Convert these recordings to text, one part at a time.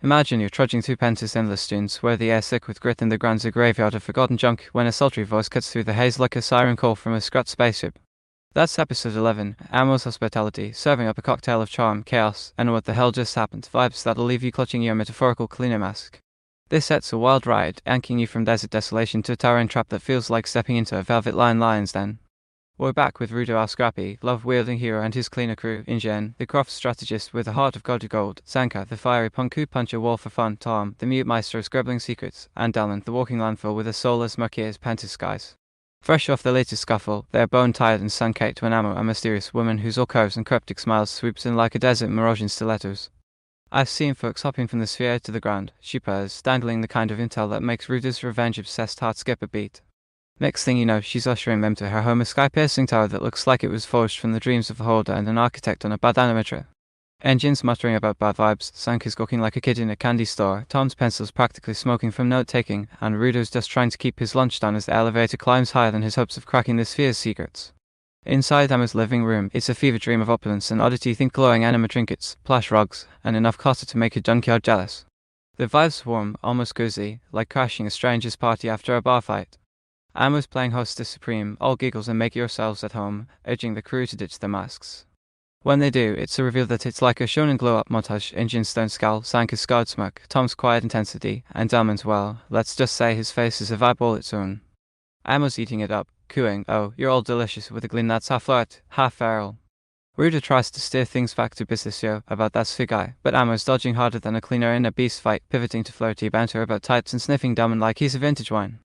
Imagine you're trudging through Penta's endless dunes, where the air's thick with grit and the ground's a graveyard of forgotten junk, when a sultry voice cuts through the haze like a siren call from a scrap spaceship. That's episode 11, Amo's Hospitality, serving up a cocktail of charm, chaos, and what the hell just happened, vibes that'll leave you clutching your metaphorical cleaner mask. This set's a wild ride, anchoring you from desert desolation to a towering trap that feels like stepping into a velvet lion's den. We're back with Rudo, our scrappy, love-wielding hero, and his cleaner crew, Injen, the craft strategist with a heart of gold, Sanka, the fiery punku puncher wall for fun, Tom, the mute maestro scribbling secrets, and Delmon, the walking landfill with a soulless murky as Penta's skies. Fresh off the latest scuffle, they are bone-tired and sun-caked when Amo, a mysterious woman whose all curves and cryptic smiles, swoops in like a desert mirage in stilettos. I've seen folks hopping from the sphere to the ground, she purrs, dangling the kind of intel that makes Rudo's revenge-obsessed heart skip a beat. Next thing you know, she's ushering them to her home, a sky-piercing tower that looks like it was forged from the dreams of a hoarder and an architect on a badanometer. Engine's muttering about bad vibes, Sanka's gawking like a kid in a candy store, Tom's pencil's practically smoking from note-taking, and Rudo's just trying to keep his lunch down as the elevator climbs higher than his hopes of cracking the sphere's secrets. Inside Amo's living room, it's a fever dream of opulence and oddity. Think glowing anima trinkets, plush rugs, and enough clutter to make a junkyard jealous. The vibe's warm, almost cozy, like crashing a stranger's party after a bar fight. Amo's playing hostess supreme, all giggles and make yourselves at home, urging the crew to ditch their masks. When they do, it's a reveal that it's like a shonen glow-up montage. Injin's stone scowl, Sanka's scarred smirk, Tom's quiet intensity, and Delmon's, well, let's just say his face is a vibe all its own. Amo's eating it up, cooing, oh, you're all delicious, with a gleam that's half flirt, half feral. Rudo tries to steer things back to business about that sphere guy, but Amo's dodging harder than a cleaner in a beast fight, pivoting to flirty banter about tights and sniffing Delmon like he's a vintage wine.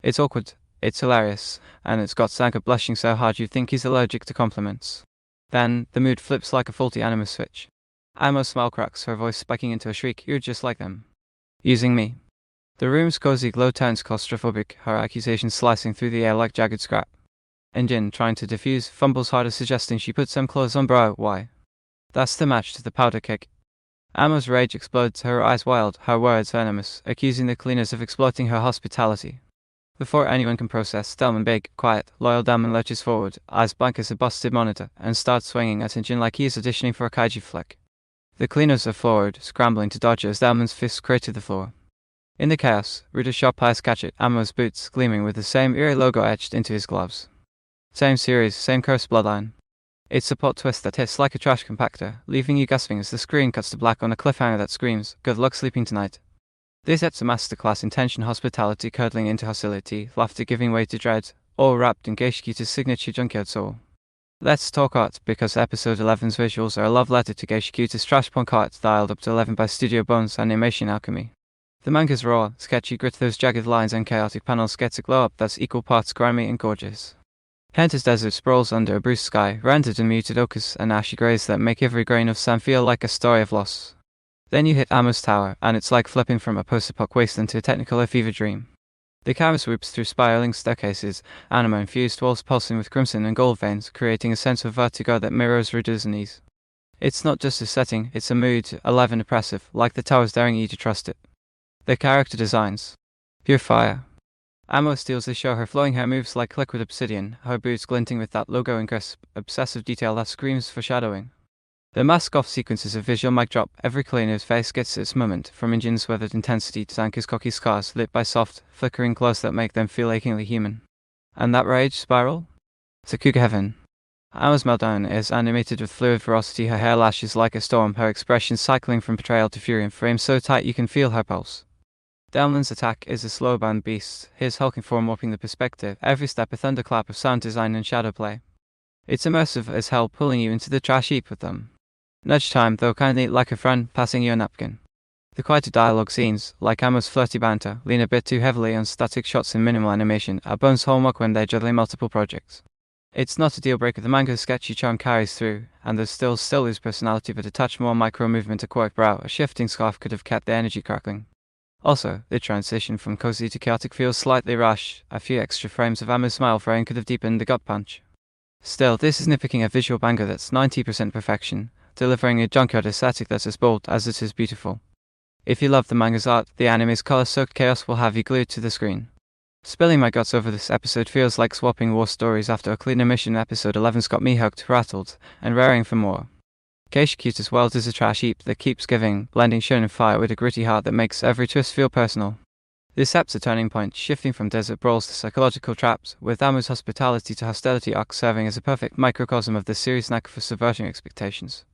It's awkward. It's hilarious, and it's got Sanka blushing so hard you'd think he's allergic to compliments. Then, the mood flips like a faulty anima switch. Amo's smile cracks, her voice spiking into a shriek, you're just like them. Using me. The room's cozy glow turns claustrophobic, her accusations slicing through the air like jagged scrap. Injin, trying to defuse, fumbles harder, suggesting she put some clothes on, bro. Why? That's the match to the powder keg. Amo's rage explodes, her eyes wild, her words venomous, accusing the cleaners of exploiting her hospitality. Before anyone can process, Delmon, big, quiet, loyal Delmon lurches forward, eyes blank as a busted monitor, and starts swinging at Injin like he is auditioning for a kaiju flick. The cleaners are floored, scrambling to dodge as Delmon's fists crater the floor. In the chaos, Rudo's sharp eyes catch it, Amo's boots gleaming with the same eerie logo etched into his gloves. Same series, same cursed bloodline. It's a plot twist that hits like a trash compactor, leaving you gasping as the screen cuts to black on a cliffhanger that screams, good luck sleeping tonight. This set's a masterclass in tension, hospitality curdling into hostility, laughter giving way to dread, all wrapped in Gachikuta's signature junkyard soul. Let's talk art, because episode 11's visuals are a love letter to Gachikuta's trash punk art dialed up to 11 by Studio Bones Animation Alchemy. The manga's raw, sketchy grit, those jagged lines and chaotic panels gets a glow-up that's equal parts grimy and gorgeous. Penta's desert sprawls under a bruised sky, rendered in muted ochres and ashy greys that make every grain of sand feel like a story of loss. Then you hit Amo's tower, and it's like flipping from a post-apoc wasteland to a technicolor fever dream. The camera swoops through spiraling staircases, anima-infused walls pulsing with crimson and gold veins, creating a sense of vertigo that mirrors Rudo's knees. It's not just a setting, it's a mood, alive and oppressive, like the tower's daring you to trust it. The character designs. Pure fire. Amo steals the show, her flowing hair moves like liquid obsidian, her boots glinting with that logo and crisp, obsessive detail that screams foreshadowing. The mask-off sequence is a visual mic drop. Every cleaner's face gets its moment, from Injin's weathered intensity to Sanka's cocky scars lit by soft, flickering glows that make them feel achingly human. And that rage spiral? Sakuga heaven. Ao's meltdown is animated with fluid ferocity, her hair lashes like a storm, her expression cycling from betrayal to fury in frames so tight you can feel her pulse. Delmon's attack is a slow-bound beast, his hulking form warping the perspective, every step a thunderclap of sound design and shadow play. It's immersive as hell, pulling you into the trash heap with them. Nudge time, though kindly, like a friend passing you a napkin. The quieter dialogue scenes, like Amo's flirty banter, lean a bit too heavily on static shots and minimal animation, are Bones' hallmark when they're juggling multiple projects. It's not a deal breaker, the manga's sketchy charm carries through, and there's still his personality, but a touch more micro-movement, a quirked brow, a shifting scarf could have kept the energy crackling. Also, the transition from cozy to chaotic feels slightly rash, a few extra frames of Amo's smile frame could have deepened the gut punch. Still, this is nitpicking a visual banger that's 90% perfection, delivering a junkyard aesthetic that's as bold as it is beautiful. If you love the manga's art, the anime's color-soaked chaos will have you glued to the screen. Spilling my guts over this episode feels like swapping war stories after a cleaner mission. Episode 11's got me hooked, rattled, and raring for more. Gachiakuta's world is a trash heap that keeps giving, blending shonen fire with a gritty heart that makes every twist feel personal. This app's a turning point, shifting from desert brawls to psychological traps, with Amo's hospitality to hostility arc serving as a perfect microcosm of the series' knack for subverting expectations.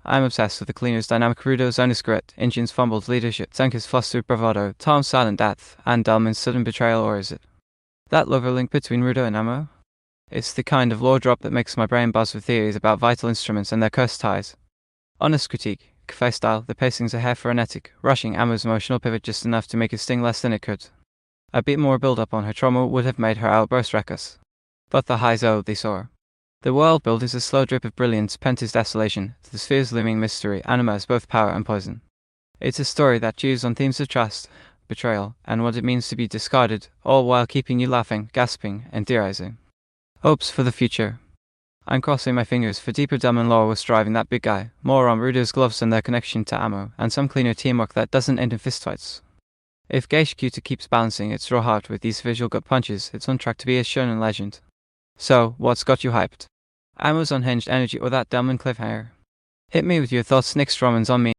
I'm obsessed with the cleaner's dynamic, Rudo's honest grit, Injin's fumbled leadership, Zenka's flustered bravado, Tom's silent depth, and Delmon's sudden betrayal. Or is it that lover link between Rudo and Amo? It's the kind of lore drop that makes my brain buzz with theories about vital instruments and their cursed ties. Honest critique, cafe style, the pacing's a hair frenetic, rushing Amo's emotional pivot just enough to make it sting less than it could. A bit more build-up on her trauma would have made her outburst reckless. But the highs, oh, they soar. The world build is a slow drip of brilliance, Penta's desolation, the sphere's looming mystery, Anima as both power and poison. It's a story that chews on themes of trust, betrayal, and what it means to be discarded, all while keeping you laughing, gasping, and theorizing. Hopes for the future. I'm crossing my fingers for deeper Delmon lore was driving that big guy, more on Rudo's gloves and their connection to Amo, and some cleaner teamwork that doesn't end in fistfights. If Gachiakuta keeps balancing its raw heart with these visual gut punches, it's on track to be a shonen legend. So, what's got you hyped? Amo's unhinged energy or that Delmon cliffhanger? Hit me with your thoughts next. Romans on me.